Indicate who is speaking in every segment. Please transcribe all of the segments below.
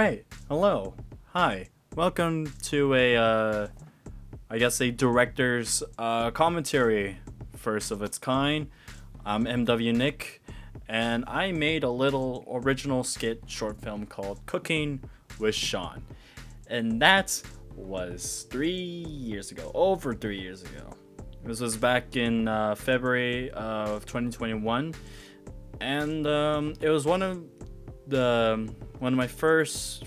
Speaker 1: right. Hello. Hi. Welcome to I guess a director's commentary, first of its kind. I'm MW Nick, and I made a little original skit short film called Cooking with Shawn. And that was 3 years ago, over 3 years ago. This was back in February of 2021, and it was one of my first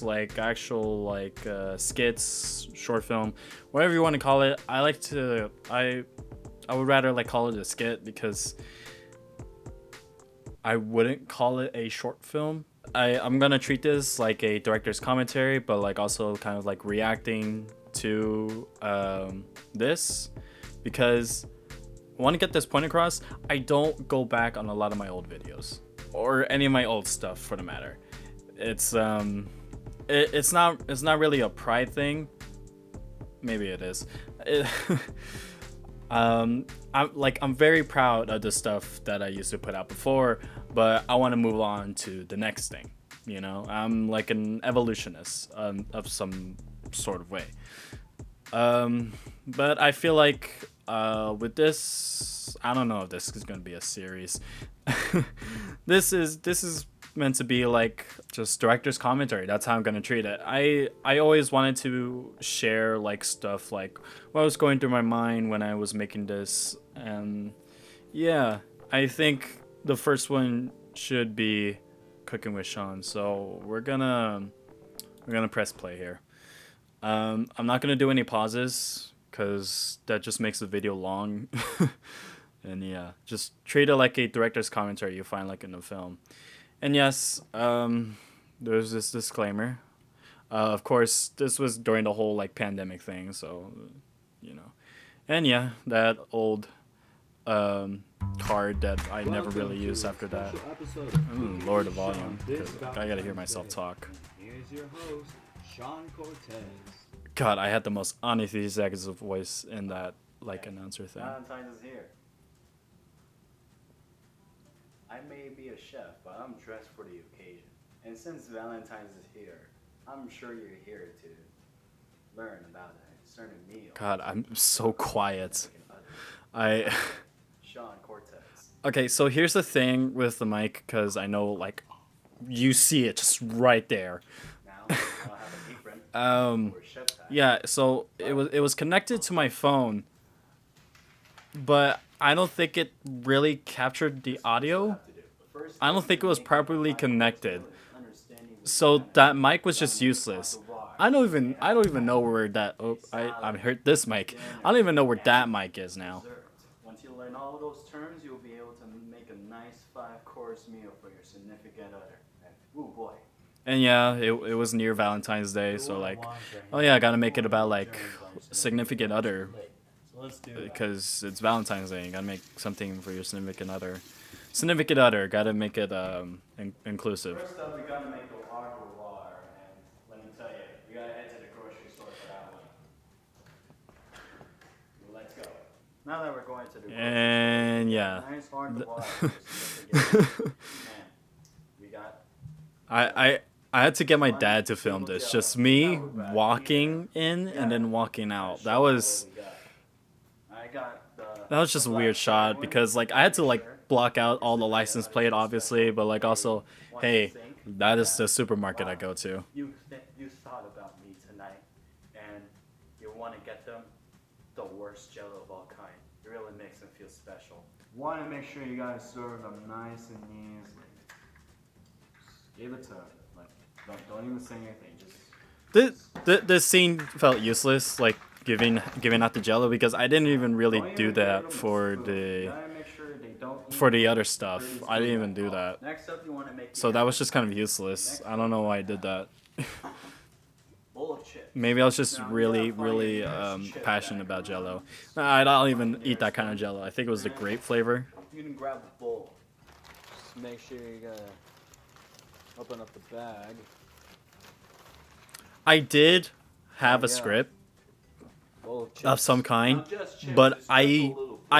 Speaker 1: like actual like skits, short film, whatever you want to call it. I would rather like call it a skit because I wouldn't call it a short film. I'm gonna treat this like a director's commentary, but like also kind of like reacting to this, because I want to get this point across. I don't go back on a lot of my old videos or any of my old stuff for the matter. It's it's not really a pride thing. Maybe it is. I'm very proud of the stuff that I used to put out before, but I want to move on to the next thing. You know, I'm like an evolutionist of some sort of way. But I feel like with this, I don't know if this is gonna be a series. This is meant to be like just director's commentary. That's how I'm gonna treat it. I always wanted to share like stuff like what was going through my mind when I was making this, and yeah, I think the first one should be Cooking with Shawn. So we're gonna press play here. I'm not gonna do any pauses because that just makes the video long. And yeah, just treat it like a director's commentary you find like in a film. And yes, there's this disclaimer. Of course, this was during the whole like pandemic thing, so you know. And yeah, that old card that I never really used after that. Lower the volume because I gotta hear myself talk.
Speaker 2: Here's your host, Shawn Cortez.
Speaker 1: God, I had the most unauthentic voice in that like announcer thing.
Speaker 3: Valentine's is here. I may be a chef, but I'm dressed for the occasion. And since Valentine's is here, I'm sure you're here to learn about a certain meal.
Speaker 1: God, I'm so quiet.
Speaker 3: Shawn Cortez.
Speaker 1: Okay, so here's the thing with the mic, because I know like you see it just right there.
Speaker 3: Now I'll have an apron. Or chef's hat.
Speaker 1: Yeah, so it was connected to my phone, but I don't think it really captured the audio. I don't think it was properly connected. So that mic was just useless. I don't even know where that I heard this mic. I don't even know where that mic is now.
Speaker 3: Once you learn all of those terms, you'll be able to make a nice 5-course meal for your significant other. And, ooh boy.
Speaker 1: And yeah, it was near Valentine's Day, so like, oh yeah, I gotta make it about like significant other. Because it's Valentine's Day, you gotta make something for your significant other. Significant other, gotta make it inclusive.
Speaker 3: First up, we gotta make the water, and let me tell you, we gotta head to the grocery store for that one. Let's go. Now that we're going to the grocery
Speaker 1: And yeah,
Speaker 3: store, nice hard water. We got.
Speaker 1: I had to get my dad to film this. Just me walking in and then walking out. That was just a weird shot because like I had to like block out all the license plate obviously, but like also, hey, that is the supermarket I go to.
Speaker 3: You thought about me tonight, and you want to get them the worst Jello of all kind. It really makes them feel special. Want to make sure you guys serve them nice and easy. Just give it to them. Like, don't even say anything.
Speaker 1: This scene felt useless, like giving out the Jello, because I didn't even really do that for the other stuff. I didn't even do that.
Speaker 3: Next up, you want to make.
Speaker 1: So that was just kind of useless. I don't know why I did that.
Speaker 3: Bowl of chips.
Speaker 1: Maybe I was just really passionate about Jello. I don't even eat that kind of Jello. I think it was the grape flavor.
Speaker 3: You can grab the bowl. Just make sure you gotta open up the bag.
Speaker 1: I did have a script of some kind, but I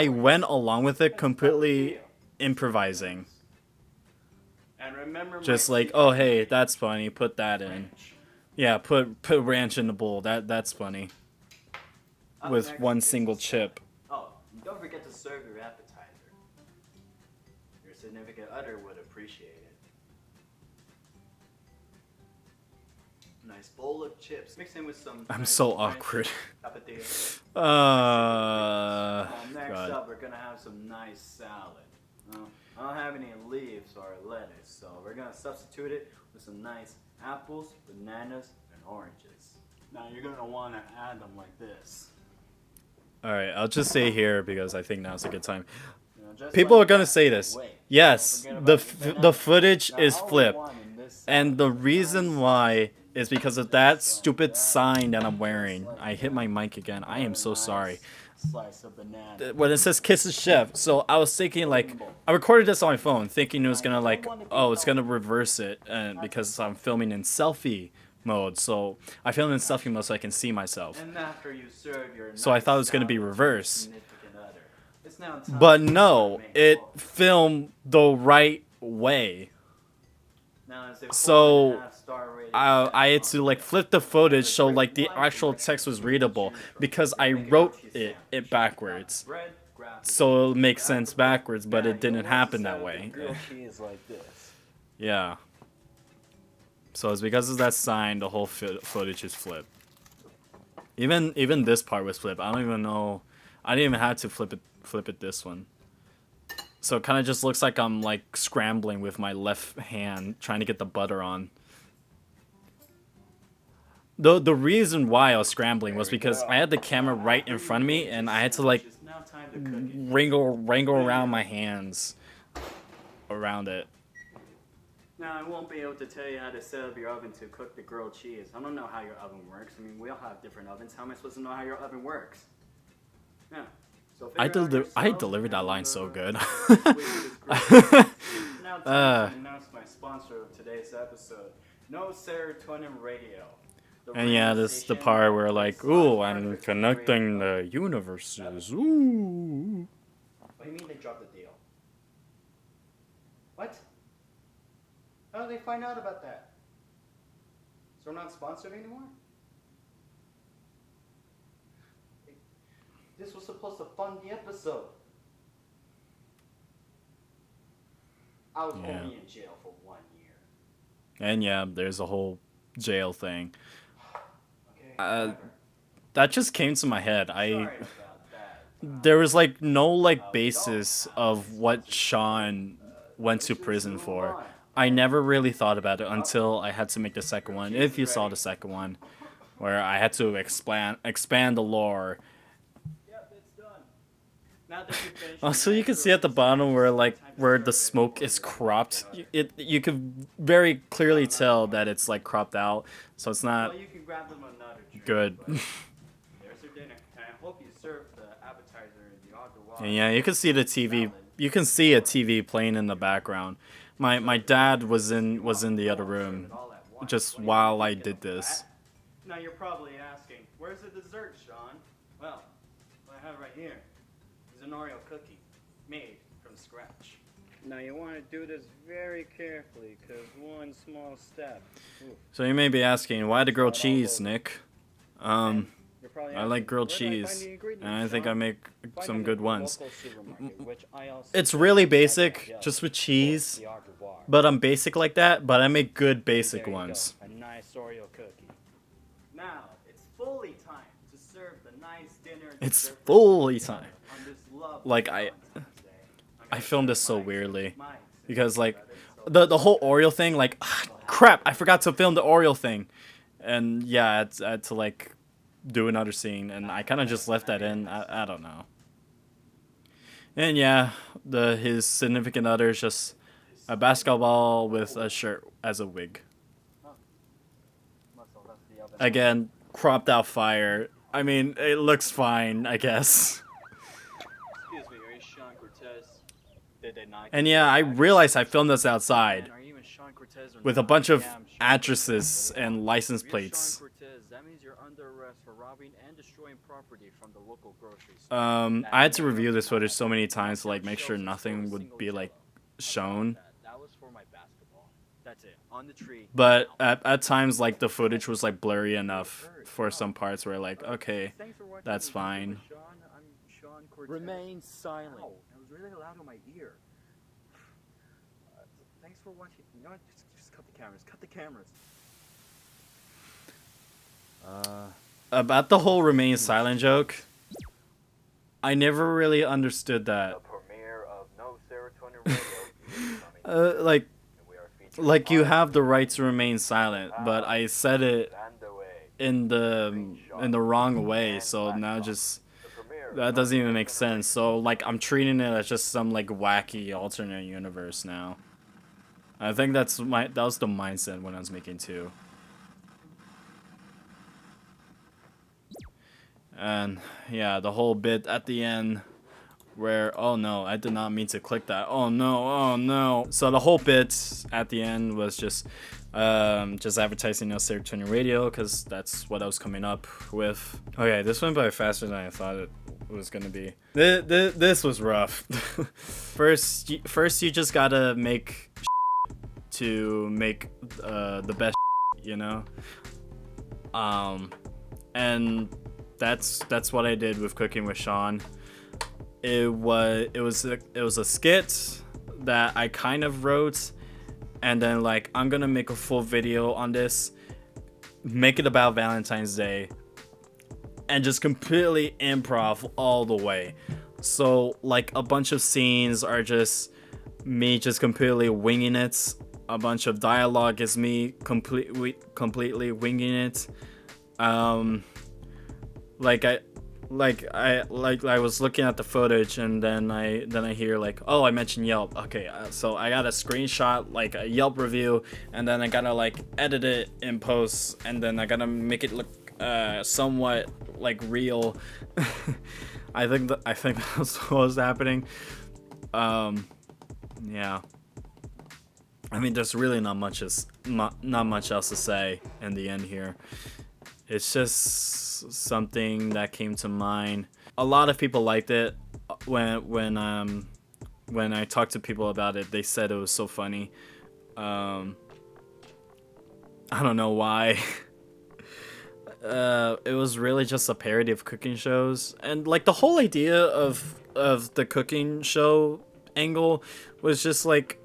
Speaker 1: went along with it completely improvising.
Speaker 3: And remember
Speaker 1: Just
Speaker 3: my
Speaker 1: like,
Speaker 3: secret
Speaker 1: oh hey,
Speaker 3: ingredient,
Speaker 1: that's funny. Put that in.
Speaker 3: ranch.
Speaker 1: Yeah, put ranch in the bowl. That's funny.
Speaker 3: Up
Speaker 1: With
Speaker 3: next
Speaker 1: one
Speaker 3: is
Speaker 1: single
Speaker 3: the salad.
Speaker 1: chip.
Speaker 3: Oh, and don't forget to serve your appetizer. Your significant other would appreciate it. Nice bowl of chips. Mix in with some.
Speaker 1: I'm
Speaker 3: nice
Speaker 1: so
Speaker 3: ranch,
Speaker 1: awkward.
Speaker 3: tapatio. Next
Speaker 1: God.
Speaker 3: up, we're gonna have some nice salad. I don't have any leaves or lettuce, so we're gonna substitute it with some nice apples, bananas, and oranges. Now you're gonna want to add them like this.
Speaker 1: All right, I'll just say here because I think now's a good time.
Speaker 3: You know, just
Speaker 1: People
Speaker 3: like
Speaker 1: are gonna
Speaker 3: that.
Speaker 1: say this.
Speaker 3: Wait,
Speaker 1: Yes,
Speaker 3: don't forget
Speaker 1: the
Speaker 3: about your
Speaker 1: the
Speaker 3: banana.
Speaker 1: footage
Speaker 3: Now,
Speaker 1: is
Speaker 3: all we
Speaker 1: flipped,
Speaker 3: want in this
Speaker 1: and the
Speaker 3: salad is a
Speaker 1: reason
Speaker 3: nice
Speaker 1: why is because of that stupid
Speaker 3: that,
Speaker 1: sign that I'm wearing.
Speaker 3: just like
Speaker 1: I hit
Speaker 3: that.
Speaker 1: my mic again. I am so
Speaker 3: nice
Speaker 1: sorry.
Speaker 3: Slice of banana.
Speaker 1: When it says "Kiss the Chef," so I was thinking like I recorded this on my phone, thinking it was gonna like, oh, it's gonna reverse it, and because I'm filming in selfie mode, so I film in selfie mode so I can see myself.
Speaker 3: And after you serve your
Speaker 1: So I
Speaker 3: nice
Speaker 1: thought it was gonna be
Speaker 3: salad to your
Speaker 1: reverse.
Speaker 3: significant other, it's now time
Speaker 1: But
Speaker 3: to
Speaker 1: no,
Speaker 3: start making
Speaker 1: it
Speaker 3: both.
Speaker 1: filmed the right way.
Speaker 3: Now, as a
Speaker 1: So
Speaker 3: 4.5-star rated
Speaker 1: I had
Speaker 3: chef
Speaker 1: to like flip the footage so like the actual text was readable because I wrote it backwards.
Speaker 3: bread, grab the
Speaker 1: So it'll
Speaker 3: cheese,
Speaker 1: make
Speaker 3: grab
Speaker 1: sense
Speaker 3: the bread.
Speaker 1: backwards, but
Speaker 3: Now,
Speaker 1: it
Speaker 3: you'll
Speaker 1: didn't
Speaker 3: want to
Speaker 1: happen
Speaker 3: set
Speaker 1: that
Speaker 3: up
Speaker 1: way.
Speaker 3: the grilled cheese like this.
Speaker 1: Yeah. So it's because of that sign the whole footage is flipped. Even this part was flipped. I don't even know. I didn't even have to flip it this one. So it kind of just looks like I'm like scrambling with my left hand trying to get the butter on. The reason why I was scrambling was because I had the camera right in front of me and I had to like
Speaker 3: It's now time to cook it.
Speaker 1: wrangle around my hands around it.
Speaker 3: Now, I won't be able to tell you how to set up your oven to cook the grilled cheese. I don't know how your oven works. I mean, we all have different ovens. How am I supposed to know how your oven works? Yeah. So
Speaker 1: I
Speaker 3: figure out
Speaker 1: I
Speaker 3: yourself
Speaker 1: delivered that
Speaker 3: and,
Speaker 1: line so good.
Speaker 3: now time to announce my sponsor of today's episode, No Serotonin Radio. The
Speaker 1: And yeah,
Speaker 3: radio
Speaker 1: this is the
Speaker 3: station
Speaker 1: part
Speaker 3: that
Speaker 1: where
Speaker 3: plays
Speaker 1: like,
Speaker 3: live
Speaker 1: ooh,
Speaker 3: perfect
Speaker 1: I'm
Speaker 3: radio.
Speaker 1: connecting the universes. Ooh.
Speaker 3: What do you mean they dropped the deal? What? How did they find out about that? So we're not sponsored anymore? This was supposed to fund the episode. I was
Speaker 1: Yeah.
Speaker 3: only in jail for 1 year.
Speaker 1: And yeah, there's a whole jail thing.
Speaker 3: Okay,
Speaker 1: Uh,
Speaker 3: whatever.
Speaker 1: That just came to my head.
Speaker 3: Sorry about that.
Speaker 1: There was like no like
Speaker 3: We
Speaker 1: basis
Speaker 3: don't
Speaker 1: of
Speaker 3: have
Speaker 1: what
Speaker 3: sponsorship.
Speaker 1: Sean went to
Speaker 3: Let's just
Speaker 1: prison
Speaker 3: move
Speaker 1: for.
Speaker 3: on.
Speaker 1: I never really thought about it until I had to make the second one. If you saw the second one, where I had to expand the lore.
Speaker 3: Yep, it's done. Now that you've finished
Speaker 1: Also,
Speaker 3: your
Speaker 1: you can
Speaker 3: nice
Speaker 1: see at the
Speaker 3: roast,
Speaker 1: bottom where
Speaker 3: it's
Speaker 1: like
Speaker 3: time to
Speaker 1: where
Speaker 3: serve
Speaker 1: the
Speaker 3: it
Speaker 1: smoke
Speaker 3: for
Speaker 1: is
Speaker 3: your
Speaker 1: cropped.
Speaker 3: significant other.
Speaker 1: You could very clearly tell that it's like cropped out, so it's not
Speaker 3: Well, you can grab them another drink,
Speaker 1: good.
Speaker 3: but there's your dinner, and I hope you serve the appetizer in the au revoir.
Speaker 1: And yeah, you can see the TV. You can see a TV playing in the background. My dad was in the other room just while I did this.
Speaker 3: Now you're probably asking, where's the dessert, Sean? Well, what I have right here is an Oreo cookie made from scratch. Now you want to do this very carefully, because one small step. Ooh.
Speaker 1: So you may be asking, why the grilled cheese, Nick?
Speaker 3: You're probably
Speaker 1: I like
Speaker 3: asking,
Speaker 1: grilled
Speaker 3: where do I find
Speaker 1: cheese,
Speaker 3: the ingredients,
Speaker 1: and I think I
Speaker 3: Sean?
Speaker 1: make
Speaker 3: Find
Speaker 1: some
Speaker 3: them
Speaker 1: good
Speaker 3: at the
Speaker 1: ones.
Speaker 3: local supermarket, which I also
Speaker 1: It's
Speaker 3: do
Speaker 1: really
Speaker 3: at
Speaker 1: basic,
Speaker 3: Yelp,
Speaker 1: just with
Speaker 3: or
Speaker 1: cheese.
Speaker 3: the au revoir.
Speaker 1: But I'm basic like that, but I make good basic
Speaker 3: There you
Speaker 1: ones.
Speaker 3: go, a nice Oreo cookie. Now it's fully time to serve the nice dinner.
Speaker 1: It's
Speaker 3: dessert
Speaker 1: fully
Speaker 3: together
Speaker 1: time.
Speaker 3: on this lovely
Speaker 1: Like,
Speaker 3: Valentine's Day. I'm
Speaker 1: I
Speaker 3: gonna
Speaker 1: filmed this
Speaker 3: serve
Speaker 1: so
Speaker 3: mine.
Speaker 1: weirdly.
Speaker 3: Mine.
Speaker 1: Because like the whole Oreo thing, like crap, I forgot to film the Oreo thing, and yeah, I had to like do another scene, and I kind of just left that in. I don't know. And yeah, his significant other is just a basketball with a shirt as a wig. Again, cropped out fire. I mean, it looks fine, I guess.
Speaker 3: Excuse me, are you Sean Cortez? Did they not?
Speaker 1: And yeah, I realized I filmed this outside
Speaker 3: Man, are you even Sean Cortez or
Speaker 1: with a
Speaker 3: not?
Speaker 1: bunch of
Speaker 3: Yeah, I'm Sean
Speaker 1: addresses
Speaker 3: Cortez.
Speaker 1: and license
Speaker 3: If you're
Speaker 1: plates.
Speaker 3: Sean Cortez, that means you're under arrest for robbing and destroying property from the local grocery store.
Speaker 1: I had to review this footage so many times to like make sure nothing would be like shown.
Speaker 3: That was for my basketball
Speaker 2: That's it. On the tree.
Speaker 1: But at times, like, the footage was like blurry enough for some parts where like, okay,
Speaker 2: Thanks for watching
Speaker 1: that's
Speaker 2: Cooking with
Speaker 1: fine.
Speaker 2: Shawn. I'm Shawn Cortez.
Speaker 3: Remain silent.
Speaker 2: Ow, that was really loud in my ear. Thanks for watching. You know what? Just cut the cameras. Cut the cameras.
Speaker 1: About the whole remain silent joke, I never really understood that.
Speaker 3: Premiere of No Serotonin Radio.
Speaker 1: Like you have the right to remain silent, but I said it in the wrong way, so now just that doesn't even make sense. So like I'm treating it as just some like wacky alternate universe now. I think that was the mindset when I was making 2. And yeah, the whole bit at the end where, oh no, I did not mean to click that. Oh no, oh no. So the whole bit at the end was just advertising No Serotonin Radio, because that's what I was coming up with. Okay, this went by faster than I thought it was gonna be. This was rough. First you just gotta make to make the best, you know. And that's what I did with Cooking with Shawn. It was a skit that I kind of wrote, and then like I'm gonna make a full video on this, make it about Valentine's Day, and just completely improv all the way. So like a bunch of scenes are just me just completely winging it. A bunch of dialogue is me completely winging it. I was looking at the footage, and then I hear like, oh, I mentioned Yelp. Okay, so I got a screenshot, like a Yelp review, and then I gotta like edit it in post, and then I gotta make it look somewhat like real. I think that's what was happening. Yeah. I mean, there's really not much else to say in the end here. It's just something that came to mind. A lot of people liked it. When I talked to people about it, they said it was so funny. I don't know why. It was really just a parody of cooking shows, and like the whole idea of the cooking show angle was just like,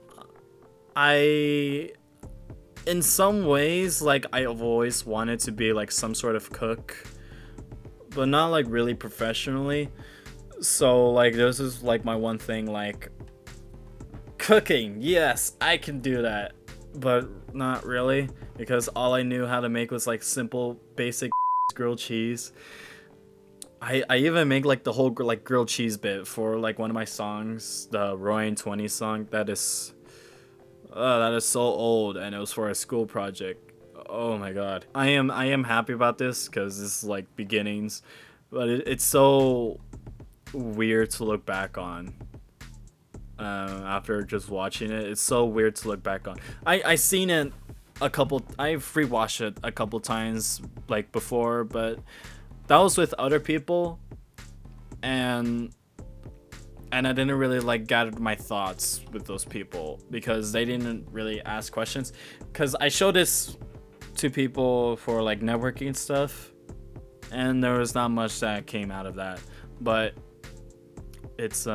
Speaker 1: in some ways, like I've always wanted to be like some sort of cook, but not like really professionally. So like this is like my one thing, like cooking, yes, I can do that, but not really, because all I knew how to make was like simple basic grilled cheese. I even make like the whole like grilled cheese bit for like one of my songs, the Roaring 20 song. That is so old, and it was for a school project. Oh my god. I am happy about this because this is like beginnings, but it's so weird to look back on. After just watching it, it's so weird to look back on. I've seen it I've rewatched it a couple times like before, but that was with other people, and I didn't really like gather my thoughts with those people because they didn't really ask questions. Because I showed this to people for like networking stuff, and there was not much that came out of that. But it's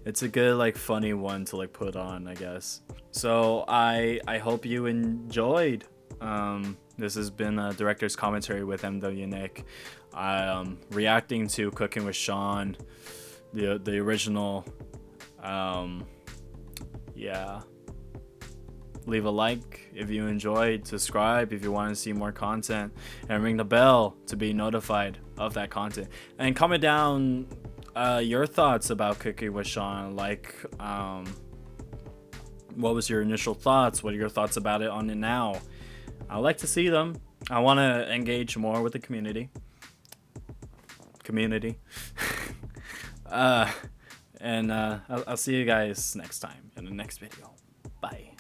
Speaker 1: it's a good like funny one to like put on, I guess. So I hope you enjoyed. This has been a director's commentary with MW Nick. Reacting to Cooking with Shawn, the original. Yeah. Leave a like if you enjoyed, subscribe if you want to see more content, and ring the bell to be notified of that content. And comment down your thoughts about Cooking with Shawn. Like, what was your initial thoughts? What are your thoughts about it on it now? I like to see them. I want to engage more with the community. And I'll see you guys next time in the next video. Bye.